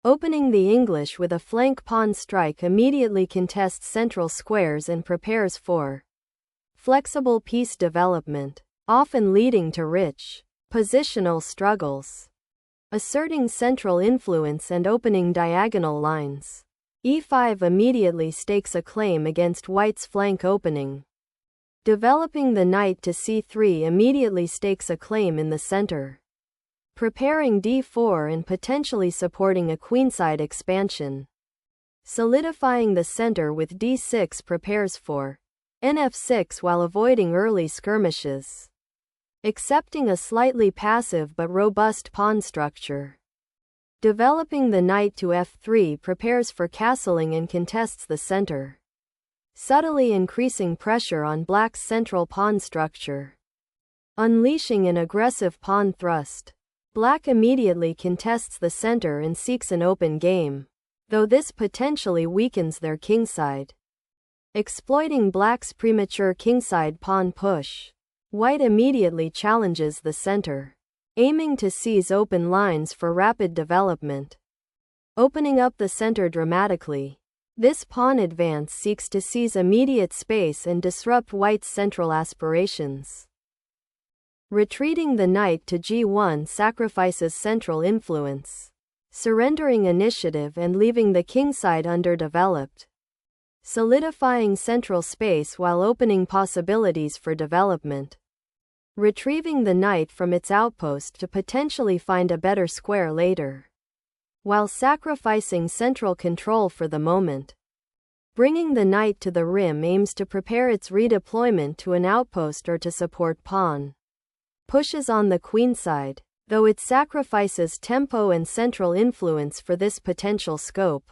Opening the English with a flank pawn strike immediately contests central squares and prepares for flexible piece development, often leading to rich positional struggles. Asserting central influence and opening diagonal lines. e5 immediately stakes a claim against white's flank opening. Developing the knight to c3 immediately stakes a claim in the center. Preparing d4 and potentially supporting a queenside expansion. Solidifying the center with d6 prepares for nf6 while avoiding early skirmishes. Accepting a slightly passive but robust pawn structure. Developing the knight to f3 prepares for castling and contests the center, subtly increasing pressure on black's central pawn structure. Unleashing an aggressive pawn thrust. Black immediately contests the center and seeks an open game, though this potentially weakens their kingside. Exploiting black's premature kingside pawn push. White immediately challenges the center, aiming to seize open lines for rapid development. Opening up the center dramatically. This pawn advance seeks to seize immediate space and disrupt white's central aspirations. Retreating the knight to g1 sacrifices central influence, surrendering initiative and leaving the kingside underdeveloped. Solidifying central space while opening possibilities for development. Retrieving the knight from its outpost to potentially find a better square later, while sacrificing central control for the moment. Bringing the knight to the rim aims to prepare its redeployment to an outpost or to support pawn pushes on the queenside, though it sacrifices tempo and central influence for this potential scope.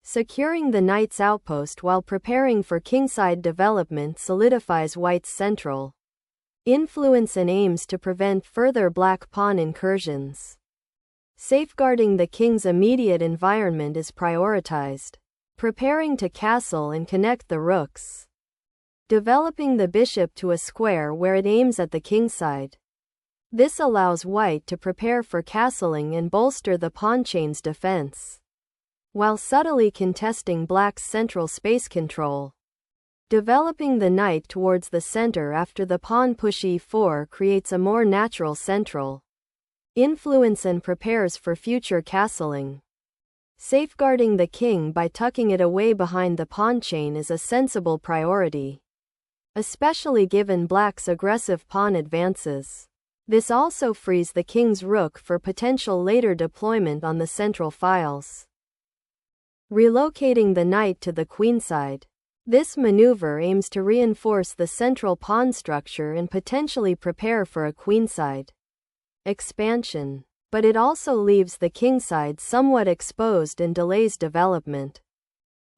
Securing the knight's outpost while preparing for kingside development solidifies white's central influence and aims to prevent further black pawn incursions. Safeguarding the king's immediate environment is prioritized. Preparing to castle and connect the rooks. Developing the bishop to a square where it aims at the kingside. This allows white to prepare for castling and bolster the pawn chain's defense, while subtly contesting black's central space control. Developing the knight towards the center after the pawn push e4 creates a more natural central influence and prepares for future castling. Safeguarding the king by tucking it away behind the pawn chain is a sensible priority, especially given black's aggressive pawn advances. This also frees the king's rook for potential later deployment on the central files. Relocating the knight to the queenside. This maneuver aims to reinforce the central pawn structure and potentially prepare for a queenside expansion, but it also leaves the kingside somewhat exposed and delays development.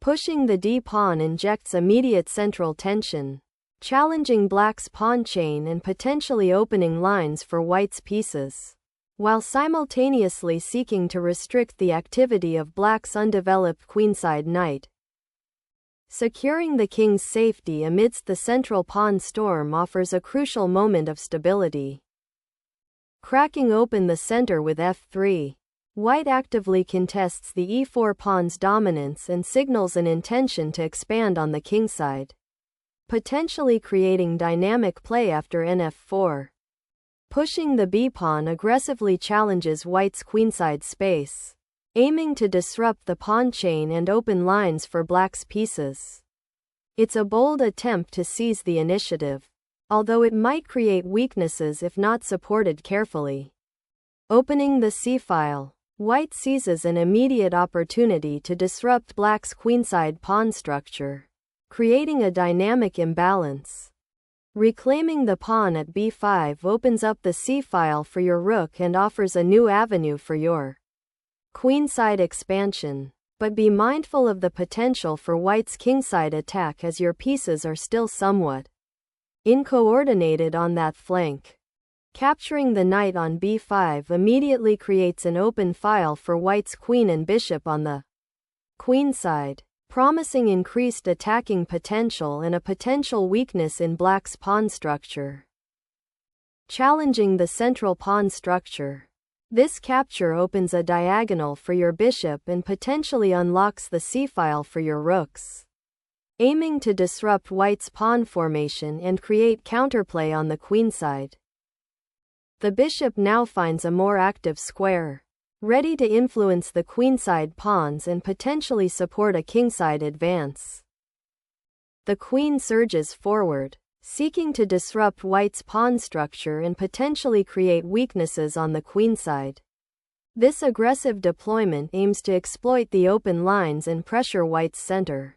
Pushing the d-pawn injects immediate central tension, challenging black's pawn chain and potentially opening lines for white's pieces, while simultaneously seeking to restrict the activity of black's undeveloped queenside knight. Securing the king's safety amidst the central pawn storm offers a crucial moment of stability. Cracking open the center with f3. White actively contests the e4 pawn's dominance and signals an intention to expand on the kingside, potentially creating dynamic play after nf4. Pushing the b-pawn aggressively challenges white's queenside space, aiming to disrupt the pawn chain and open lines for black's pieces. It's a bold attempt to seize the initiative, although it might create weaknesses if not supported carefully. Opening the c-file. White seizes an immediate opportunity to disrupt black's queenside pawn structure, creating a dynamic imbalance. Reclaiming the pawn at b5 opens up the c-file for your rook and offers a new avenue for your queenside expansion, but be mindful of the potential for white's kingside attack as your pieces are still somewhat uncoordinated on that flank. Capturing the knight on b5 immediately creates an open file for white's queen and bishop on the queenside, promising increased attacking potential and a potential weakness in black's pawn structure. Challenging the central pawn structure. This capture opens a diagonal for your bishop and potentially unlocks the c-file for your rooks, aiming to disrupt white's pawn formation and create counterplay on the queenside. The bishop now finds a more active square, ready to influence the queenside pawns and potentially support a kingside advance. The queen surges forward, seeking to disrupt white's pawn structure and potentially create weaknesses on the queenside. This aggressive deployment aims to exploit the open lines and pressure white's center,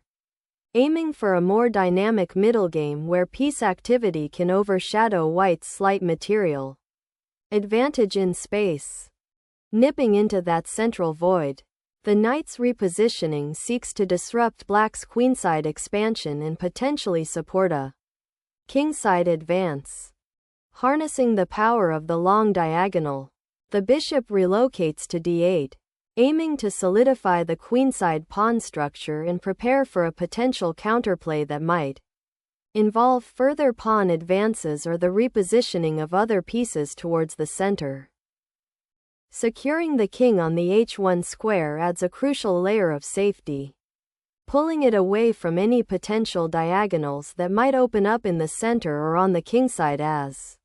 aiming for a more dynamic middle game where piece activity can overshadow white's slight material advantage in space. Nipping into that central void, the knight's repositioning seeks to disrupt black's queenside expansion and potentially support a kingside advance. Harnessing the power of the long diagonal, the bishop relocates to d8, aiming to solidify the queenside pawn structure and prepare for a potential counterplay that might involve further pawn advances or the repositioning of other pieces towards the center. Securing the king on the h1 square adds a crucial layer of safety, pulling it away from any potential diagonals that might open up in the center or on the kingside as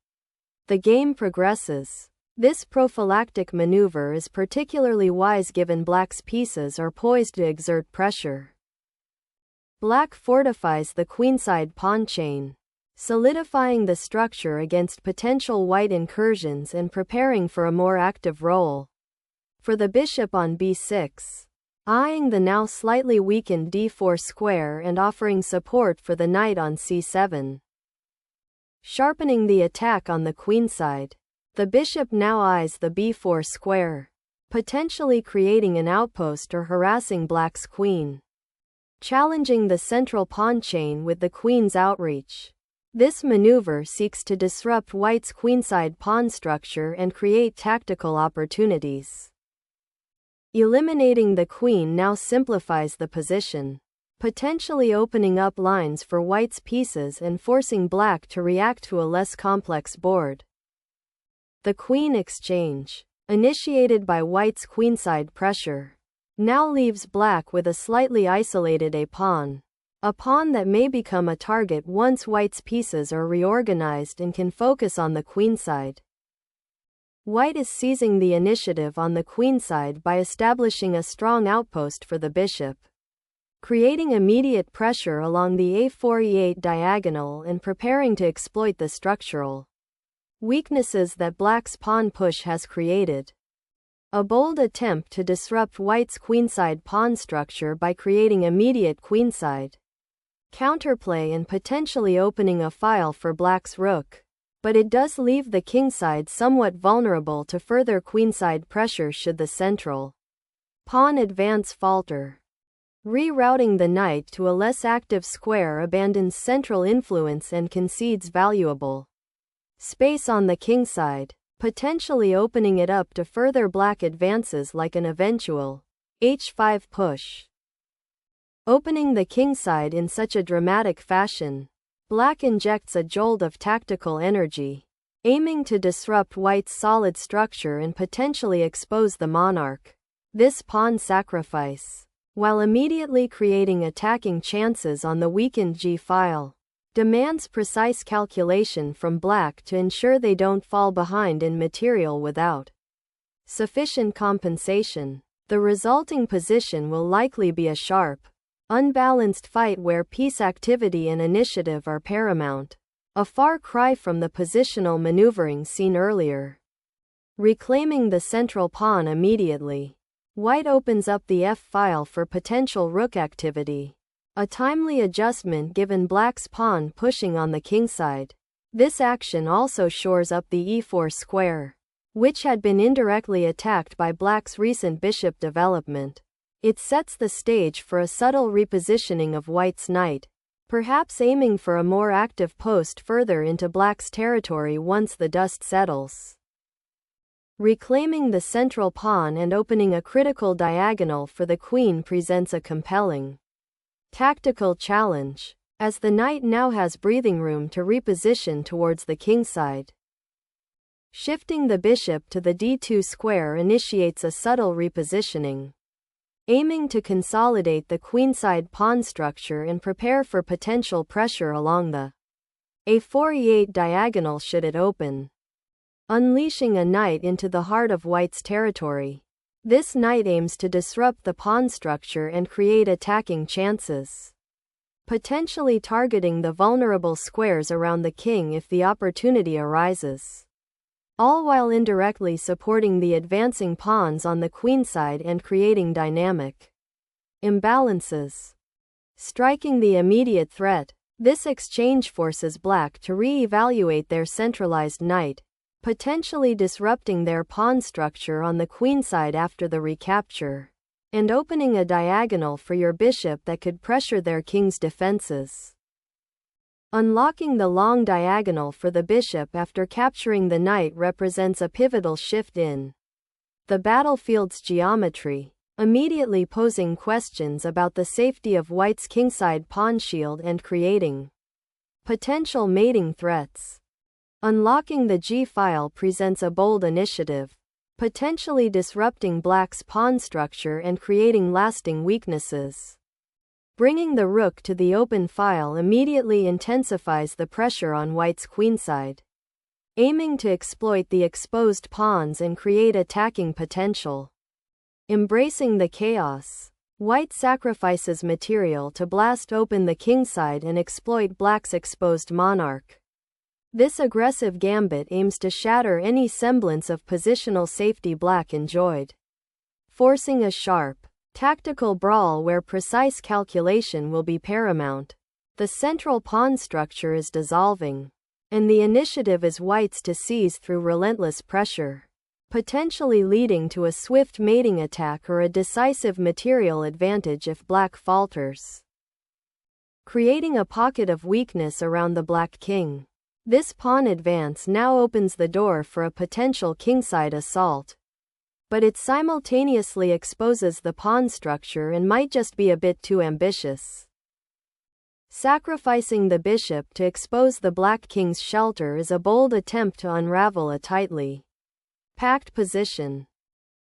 the game progresses. This prophylactic maneuver is particularly wise given black's pieces are poised to exert pressure. Black fortifies the queenside pawn chain, solidifying the structure against potential white incursions and preparing for a more active role for the bishop on b6, eyeing the now slightly weakened d4 square and offering support for the knight on c7. Sharpening the attack on the queenside, the bishop now eyes the b4 square, potentially creating an outpost or harassing black's queen, challenging the central pawn chain with the queen's outreach. This maneuver seeks to disrupt white's queenside pawn structure and create tactical opportunities. Eliminating the queen now simplifies the position, potentially opening up lines for white's pieces and forcing black to react to a less complex board. The queen exchange, initiated by white's queenside pressure, now leaves black with a slightly isolated a-pawn that may become a target once white's pieces are reorganized and can focus on the queenside. White is seizing the initiative on the queenside by establishing a strong outpost for the bishop, creating immediate pressure along the a4-e8 diagonal and preparing to exploit the structural weaknesses that black's pawn push has created. A bold attempt to disrupt white's queenside pawn structure by creating immediate queenside counterplay and potentially opening a file for black's rook, but it does leave the kingside somewhat vulnerable to further queenside pressure should the central pawn advance falter. Rerouting the knight to a less active square abandons central influence and concedes valuable space on the kingside, potentially opening it up to further black advances like an eventual h5 push. Opening the kingside in such a dramatic fashion, black injects a jolt of tactical energy, aiming to disrupt white's solid structure and potentially expose the monarch. This pawn sacrifice, while immediately creating attacking chances on the weakened g-file, demands precise calculation from black to ensure they don't fall behind in material without sufficient compensation. The resulting position will likely be a sharp, unbalanced fight where piece activity and initiative are paramount, a far cry from the positional maneuvering seen earlier. Reclaiming the central pawn immediately, white opens up the f-file for potential rook activity, a timely adjustment given black's pawn pushing on the kingside. This action also shores up the e4 square, which had been indirectly attacked by black's recent bishop development. It sets the stage for a subtle repositioning of white's knight, perhaps aiming for a more active post further into black's territory once the dust settles. Reclaiming the central pawn and opening a critical diagonal for the queen presents a compelling tactical challenge, as the knight now has breathing room to reposition towards the kingside. Shifting the bishop to the d2 square initiates a subtle repositioning, aiming to consolidate the queenside pawn structure and prepare for potential pressure along the a4 e8 diagonal should it open, unleashing a knight into the heart of white's territory. This knight aims to disrupt the pawn structure and create attacking chances, potentially targeting the vulnerable squares around the king if the opportunity arises, all while indirectly supporting the advancing pawns on the queenside and creating dynamic imbalances. Striking the immediate threat, this exchange forces black to re-evaluate their centralized knight, potentially disrupting their pawn structure on the queenside after the recapture, and opening a diagonal for your bishop that could pressure their king's defenses. Unlocking the long diagonal for the bishop after capturing the knight represents a pivotal shift in the battlefield's geometry, immediately posing questions about the safety of white's kingside pawn shield and creating potential mating threats. Unlocking the g-file presents a bold initiative, potentially disrupting black's pawn structure and creating lasting weaknesses. Bringing the rook to the open file immediately intensifies the pressure on white's queenside, aiming to exploit the exposed pawns and create attacking potential. Embracing the chaos, white sacrifices material to blast open the kingside and exploit black's exposed monarch. This aggressive gambit aims to shatter any semblance of positional safety black enjoyed, forcing a sharp, tactical brawl where precise calculation will be paramount. The central pawn structure is dissolving, and the initiative is white's to seize through relentless pressure, potentially leading to a swift mating attack or a decisive material advantage if black falters, creating a pocket of weakness around the black king. This pawn advance now opens the door for a potential kingside assault, but it simultaneously exposes the pawn structure and might just be a bit too ambitious. Sacrificing the bishop to expose the black king's shelter is a bold attempt to unravel a tightly packed position.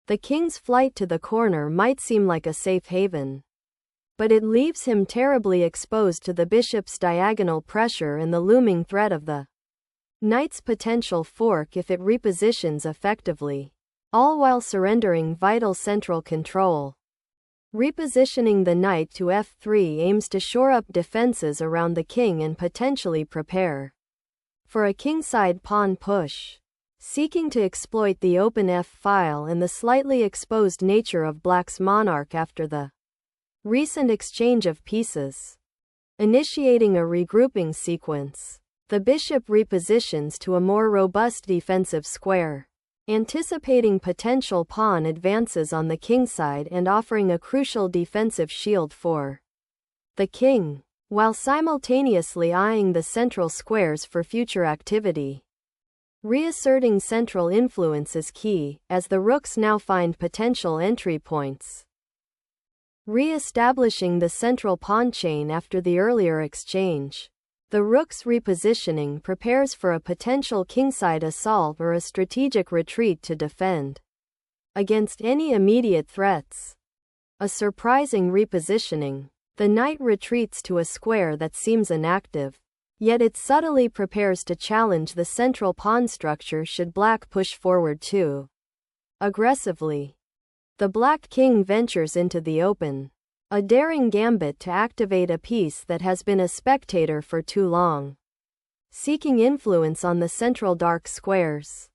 The king's flight to the corner might seem like a safe haven, but it leaves him terribly exposed to the bishop's diagonal pressure and the looming threat of the knight's potential fork if it repositions effectively, all while surrendering vital central control. Repositioning the knight to f3 aims to shore up defenses around the king and potentially prepare for a kingside pawn push, seeking to exploit the open f-file and the slightly exposed nature of black's monarch after the recent exchange of pieces. Initiating a regrouping sequence, the bishop repositions to a more robust defensive square, anticipating potential pawn advances on the kingside and offering a crucial defensive shield for the king, while simultaneously eyeing the central squares for future activity. Reasserting central influence is key, as the rooks now find potential entry points. Re-establishing the central pawn chain after the earlier exchange, the rook's repositioning prepares for a potential kingside assault or a strategic retreat to defend against any immediate threats. A surprising repositioning, the knight retreats to a square that seems inactive, yet it subtly prepares to challenge the central pawn structure should black push forward too aggressively. The black king ventures into the open, a daring gambit to activate a piece that has been a spectator for too long, seeking influence on the central dark squares.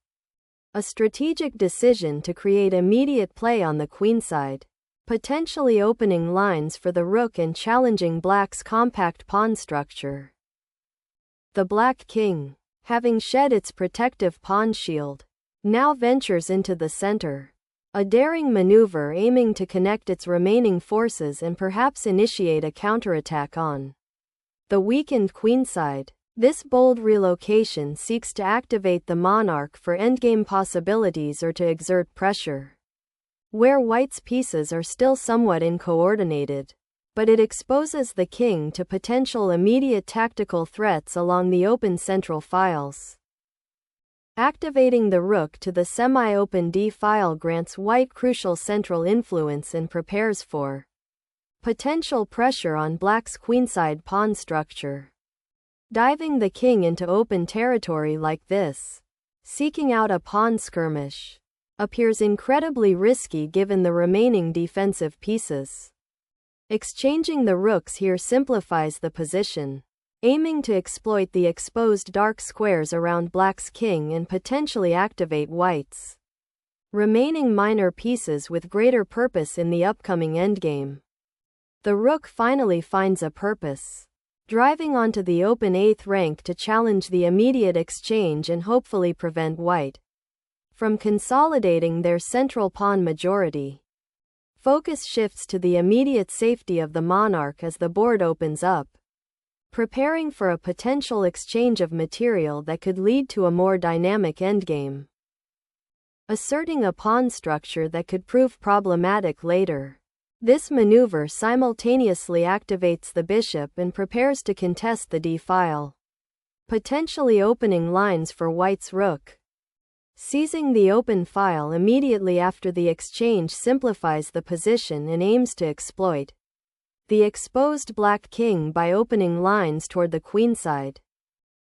A strategic decision to create immediate play on the queenside, potentially opening lines for the rook and challenging black's compact pawn structure. The black king, having shed its protective pawn shield, now ventures into the center, a daring maneuver aiming to connect its remaining forces and perhaps initiate a counterattack on the weakened queenside. This bold relocation seeks to activate the monarch for endgame possibilities or to exert pressure where white's pieces are still somewhat uncoordinated, but it exposes the king to potential immediate tactical threats along the open central files. Activating the rook to the semi-open d-file grants white crucial central influence and prepares for potential pressure on black's queenside pawn structure. Diving the king into open territory like this, seeking out a pawn skirmish, appears incredibly risky given the remaining defensive pieces. Exchanging the rooks here simplifies the position, aiming to exploit the exposed dark squares around black's king and potentially activate white's remaining minor pieces with greater purpose in the upcoming endgame. The rook finally finds a purpose, driving onto the open 8th rank to challenge the immediate exchange and hopefully prevent white from consolidating their central pawn majority. Focus shifts to the immediate safety of the monarch as the board opens up, preparing for a potential exchange of material that could lead to a more dynamic endgame. Asserting a pawn structure that could prove problematic later. This maneuver simultaneously activates the bishop and prepares to contest the d-file, potentially opening lines for white's rook. Seizing the open file immediately after the exchange simplifies the position and aims to exploit the exposed black king by opening lines toward the queenside.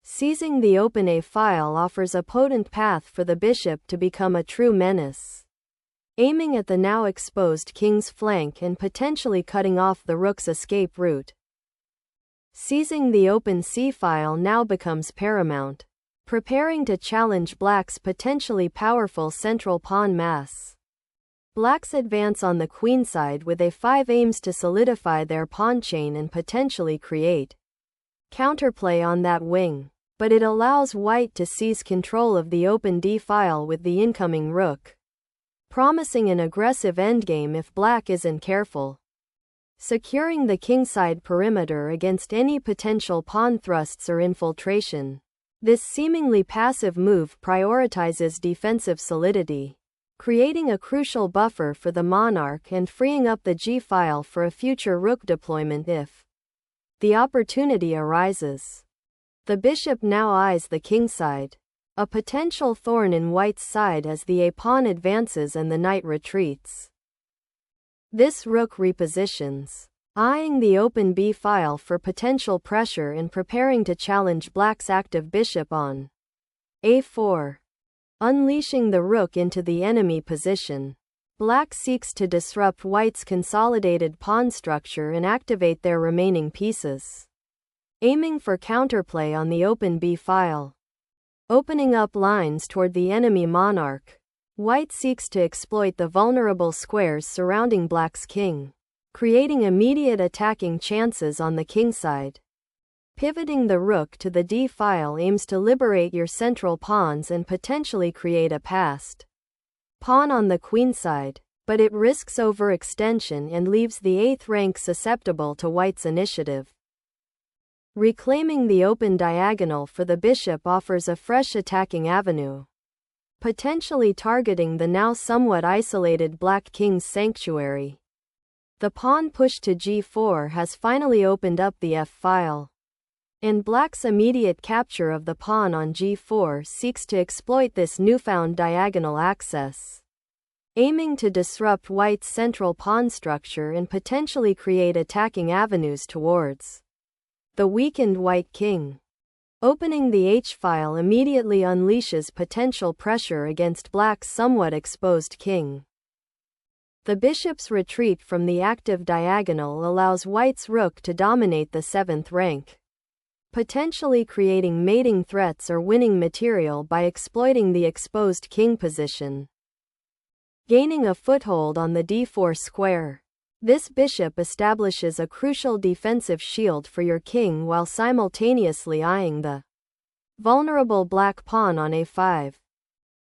Seizing the open a-file offers a potent path for the bishop to become a true menace, aiming at the now exposed king's flank and potentially cutting off the rook's escape route. Seizing the open c-file now becomes paramount, preparing to challenge black's potentially powerful central pawn mass. Black's advance on the queenside with a5 aims to solidify their pawn chain and potentially create counterplay on that wing, but it allows white to seize control of the open d-file with the incoming rook, promising an aggressive endgame if black isn't careful. Securing the kingside perimeter against any potential pawn thrusts or infiltration. This seemingly passive move prioritizes defensive solidity, creating a crucial buffer for the monarch and freeing up the g-file for a future rook deployment if the opportunity arises. The bishop now eyes the kingside, a potential thorn in white's side as the a-pawn advances and the knight retreats. This rook repositions, eyeing the open b-file for potential pressure and preparing to challenge black's active bishop on a4. Unleashing the rook into the enemy position, black seeks to disrupt white's consolidated pawn structure and activate their remaining pieces, aiming for counterplay on the open b-file. Opening up lines toward the enemy monarch, white seeks to exploit the vulnerable squares surrounding black's king, creating immediate attacking chances on the kingside. Pivoting the rook to the d-file aims to liberate your central pawns and potentially create a passed pawn on the queenside, but it risks overextension and leaves the 8th rank susceptible to white's initiative. Reclaiming the open diagonal for the bishop offers a fresh attacking avenue, potentially targeting the now somewhat isolated black king's sanctuary. The pawn push to g4 has finally opened up the f-file, and black's immediate capture of the pawn on g4 seeks to exploit this newfound diagonal access, aiming to disrupt white's central pawn structure and potentially create attacking avenues towards the weakened white king. Opening the h-file immediately unleashes potential pressure against black's somewhat exposed king. The bishop's retreat from the active diagonal allows white's rook to dominate the 7th rank, potentially creating mating threats or winning material by exploiting the exposed king position. Gaining a foothold on the d4 square, this bishop establishes a crucial defensive shield for your king while simultaneously eyeing the vulnerable black pawn on a5.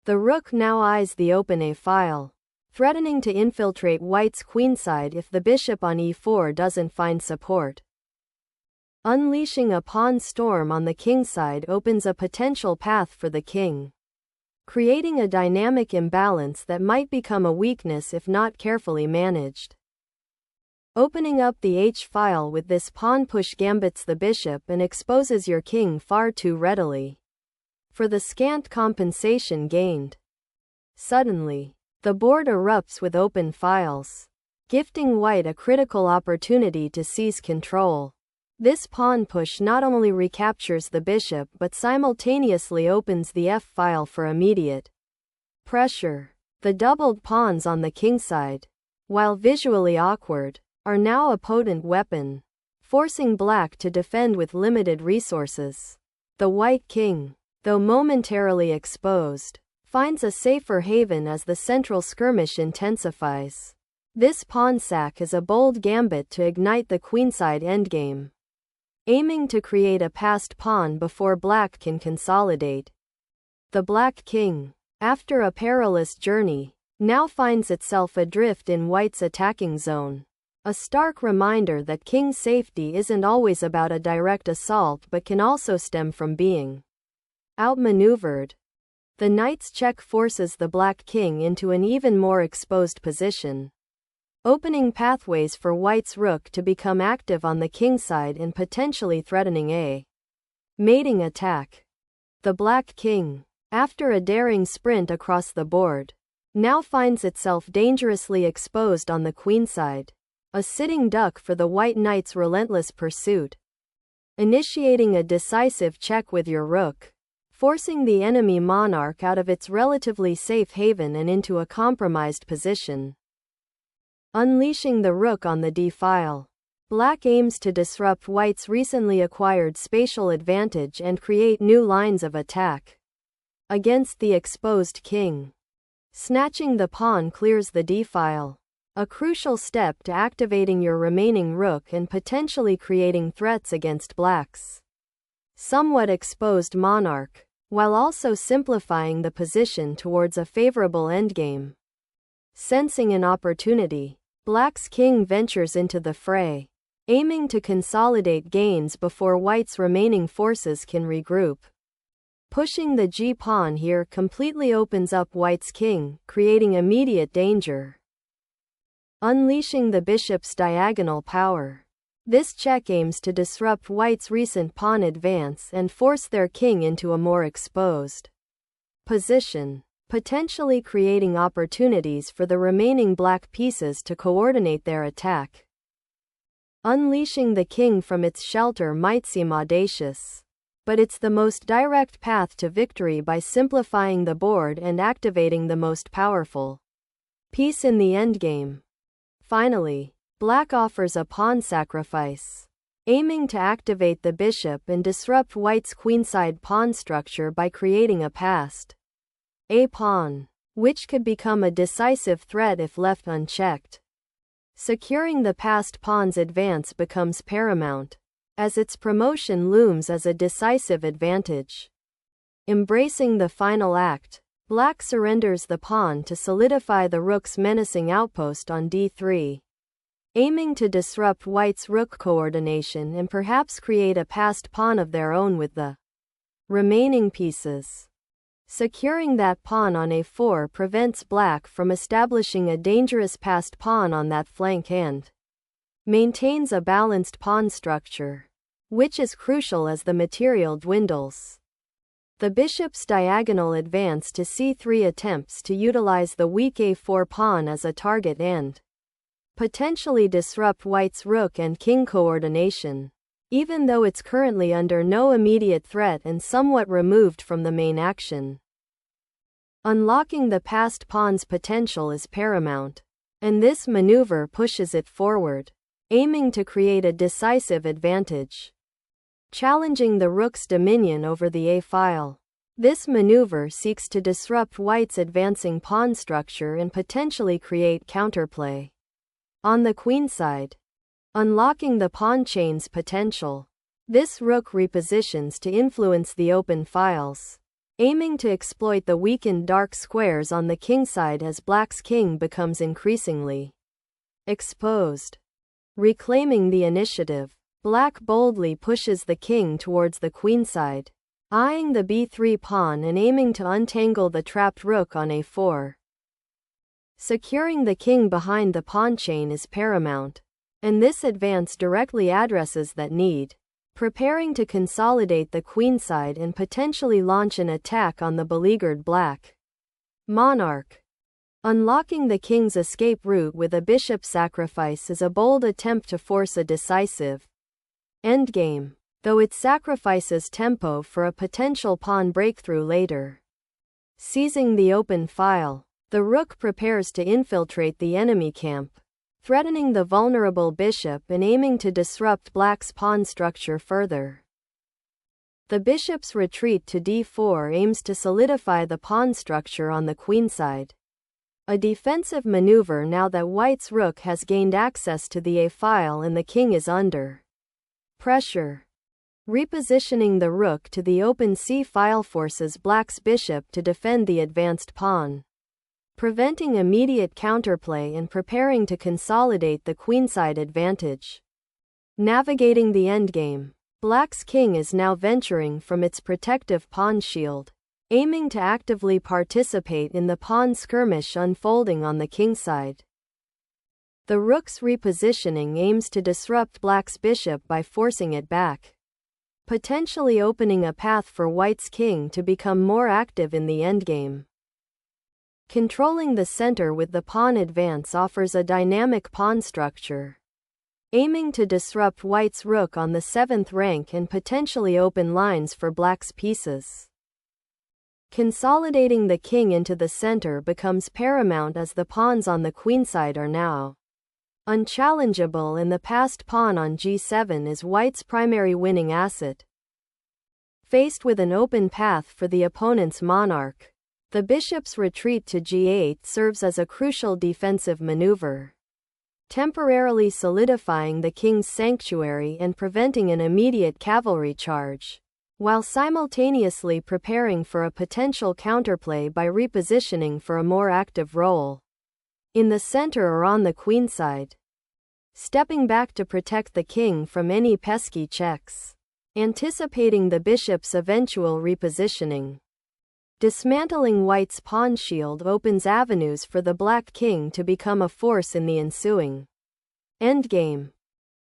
The rook now eyes the open a-file, threatening to infiltrate white's queenside if the bishop on e4 doesn't find support. Unleashing a pawn storm on the kingside opens a potential path for the king, creating a dynamic imbalance that might become a weakness if not carefully managed. Opening up the h-file with this pawn push gambits the bishop and exposes your king far too readily. for the scant compensation gained. Suddenly, the board erupts with open files, gifting white a critical opportunity to seize control. This pawn push not only recaptures the bishop but simultaneously opens the f-file for immediate pressure. The doubled pawns on the kingside, while visually awkward, are now a potent weapon, forcing black to defend with limited resources. The white king, though momentarily exposed, finds a safer haven as the central skirmish intensifies. This pawn sack is a bold gambit to ignite the queenside endgame, aiming to create a passed pawn before black can consolidate. The black king, after a perilous journey, now finds itself adrift in white's attacking zone. A stark reminder that king's safety isn't always about a direct assault but can also stem from being outmaneuvered. The knight's check forces the black king into an even more exposed position, opening pathways for white's rook to become active on the kingside and potentially threatening a mating attack. The black king, after a daring sprint across the board, now finds itself dangerously exposed on the queenside, a sitting duck for the white knight's relentless pursuit. Initiating a decisive check with your rook, forcing the enemy monarch out of its relatively safe haven and into a compromised position. Unleashing the rook on the d-file, black aims to disrupt white's recently acquired spatial advantage and create new lines of attack against the exposed king. Snatching the pawn clears the d-file, a crucial step to activating your remaining rook and potentially creating threats against black's somewhat exposed monarch, while also simplifying the position towards a favorable endgame. Sensing an opportunity, black's king ventures into the fray, aiming to consolidate gains before white's remaining forces can regroup. Pushing the g-pawn here completely opens up white's king, creating immediate danger. Unleashing the bishop's diagonal power. This check aims to disrupt white's recent pawn advance and force their king into a more exposed position, potentially creating opportunities for the remaining black pieces to coordinate their attack. Unleashing the king from its shelter might seem audacious, but it's the most direct path to victory by simplifying the board and activating the most powerful piece in the endgame. Finally, black offers a pawn sacrifice, aiming to activate the bishop and disrupt white's queenside pawn structure by creating a passed a pawn, which could become a decisive threat if left unchecked. Securing the passed pawn's advance becomes paramount, as its promotion looms as a decisive advantage. Embracing the final act, black surrenders the pawn to solidify the rook's menacing outpost on d3, aiming to disrupt white's rook coordination and perhaps create a passed pawn of their own with the remaining pieces. Securing that pawn on a4 prevents black from establishing a dangerous passed pawn on that flank and maintains a balanced pawn structure, which is crucial as the material dwindles. The bishop's diagonal advance to c3 attempts to utilize the weak a4 pawn as a target and potentially disrupt white's rook and king coordination, even though it's currently under no immediate threat and somewhat removed from the main action. Unlocking the passed pawn's potential is paramount, and this maneuver pushes it forward, aiming to create a decisive advantage. Challenging the rook's dominion over the a-file. This maneuver seeks to disrupt white's advancing pawn structure and potentially create counterplay on the queenside. Unlocking the pawn chain's potential. This rook repositions to influence the open files, aiming to exploit the weakened dark squares on the kingside as black's king becomes increasingly exposed. Reclaiming the initiative, black boldly pushes the king towards the queenside, eyeing the b3 pawn and aiming to untangle the trapped rook on a4. Securing the king behind the pawn chain is paramount, and this advance directly addresses that need. preparing to consolidate the queenside and potentially launch an attack on the beleaguered black monarch. Unlocking the king's escape route with a bishop sacrifice is a bold attempt to force a decisive endgame, though it sacrifices tempo for a potential pawn breakthrough later. Seizing the open file, the rook prepares to infiltrate the enemy camp, threatening the vulnerable bishop and aiming to disrupt black's pawn structure further. The bishop's retreat to d4 aims to solidify the pawn structure on the queenside, a defensive maneuver now that white's rook has gained access to the a file and the king is under pressure. Repositioning the rook to the open c file forces black's bishop to defend the advanced pawn, preventing immediate counterplay and preparing to consolidate the queenside advantage. Navigating the endgame, black's king is now venturing from its protective pawn shield, aiming to actively participate in the pawn skirmish unfolding on the kingside. The rook's repositioning aims to disrupt black's bishop by forcing it back, potentially opening a path for white's king to become more active in the endgame. Controlling the center with the pawn advance offers a dynamic pawn structure, aiming to disrupt white's rook on the 7th rank and potentially open lines for black's pieces. Consolidating the king into the center becomes paramount as the pawns on the queenside are now unchallengeable and the passed pawn on g7 is white's primary winning asset. Faced with an open path for the opponent's monarch, the bishop's retreat to g8 serves as a crucial defensive maneuver, temporarily solidifying the king's sanctuary and preventing an immediate cavalry charge, while simultaneously preparing for a potential counterplay by repositioning for a more active role in the center or on the queenside. Stepping back to protect the king from any pesky checks, anticipating the bishop's eventual repositioning. Dismantling white's pawn shield opens avenues for the black king to become a force in the ensuing endgame.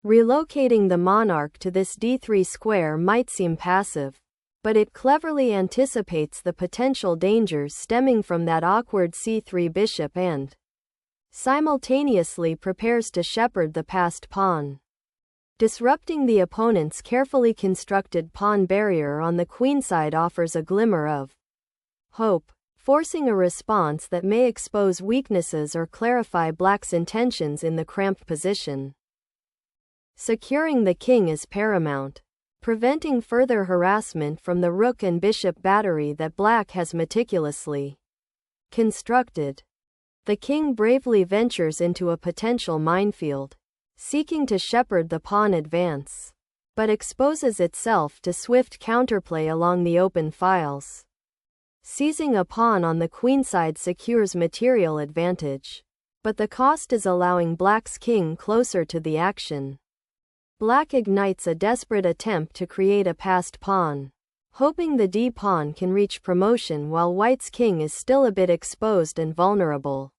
Relocating the monarch to this d3 square might seem passive, but it cleverly anticipates the potential dangers stemming from that awkward c3 bishop and simultaneously prepares to shepherd the passed pawn. Disrupting the opponent's carefully constructed pawn barrier on the queenside offers a glimmer of hope, forcing a response that may expose weaknesses or clarify black's intentions in the cramped position. Securing the king is paramount, preventing further harassment from the rook and bishop battery that black has meticulously constructed. The king bravely ventures into a potential minefield, seeking to shepherd the pawn advance, but exposes itself to swift counterplay along the open files. Seizing a pawn on the queenside secures material advantage, but the cost is allowing black's king closer to the action. Black ignites a desperate attempt to create a passed pawn, hoping the d-pawn can reach promotion while white's king is still a bit exposed and vulnerable.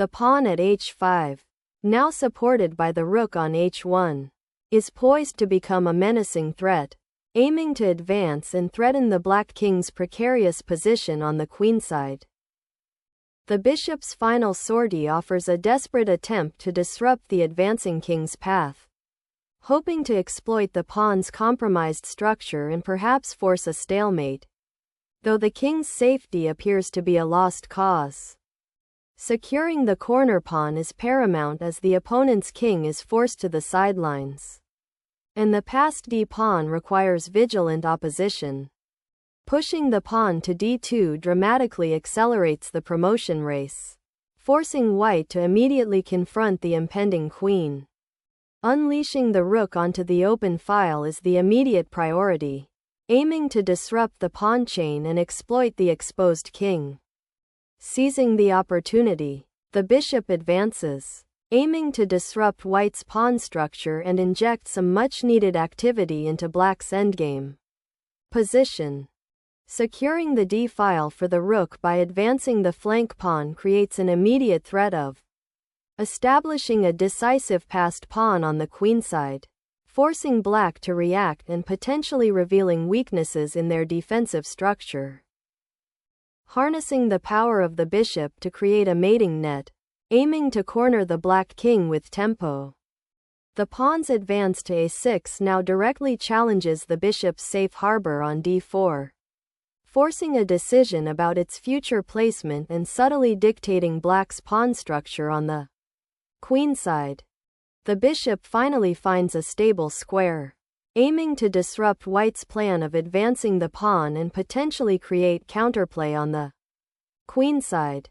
The pawn at h5, now supported by the rook on h1, is poised to become a menacing threat, aiming to advance and threaten the black king's precarious position on the queenside. The bishop's final sortie offers a desperate attempt to disrupt the advancing king's path, hoping to exploit the pawn's compromised structure and perhaps force a stalemate, though the king's safety appears to be a lost cause. Securing the corner pawn is paramount as the opponent's king is forced to the sidelines, and the passed d-pawn requires vigilant opposition. Pushing the pawn to d2 dramatically accelerates the promotion race, forcing white to immediately confront the impending queen. Unleashing the rook onto the open file is the immediate priority, aiming to disrupt the pawn chain and exploit the exposed king. Seizing the opportunity, the bishop advances, aiming to disrupt white's pawn structure and inject some much-needed activity into black's endgame position. Securing the d-file for the rook by advancing the flank pawn creates an immediate threat of establishing a decisive passed pawn on the queenside. forcing black to react and potentially revealing weaknesses in their defensive structure. Harnessing the power of the bishop to create a mating net, aiming to corner the black king with tempo. The pawn's advance to a6 now directly challenges the bishop's safe harbor on d4, forcing a decision about its future placement and subtly dictating black's pawn structure on the queenside. The bishop finally finds a stable square, aiming to disrupt white's plan of advancing the pawn and potentially create counterplay on the queenside.